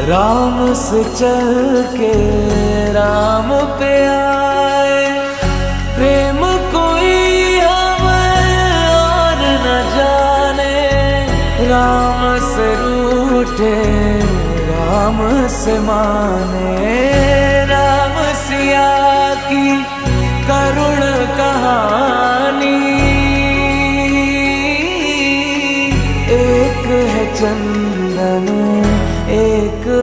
राम से चल के राम पे आए, प्रेम कोई हमें और न जाने। राम से रूठे राम से माने, राम सिया की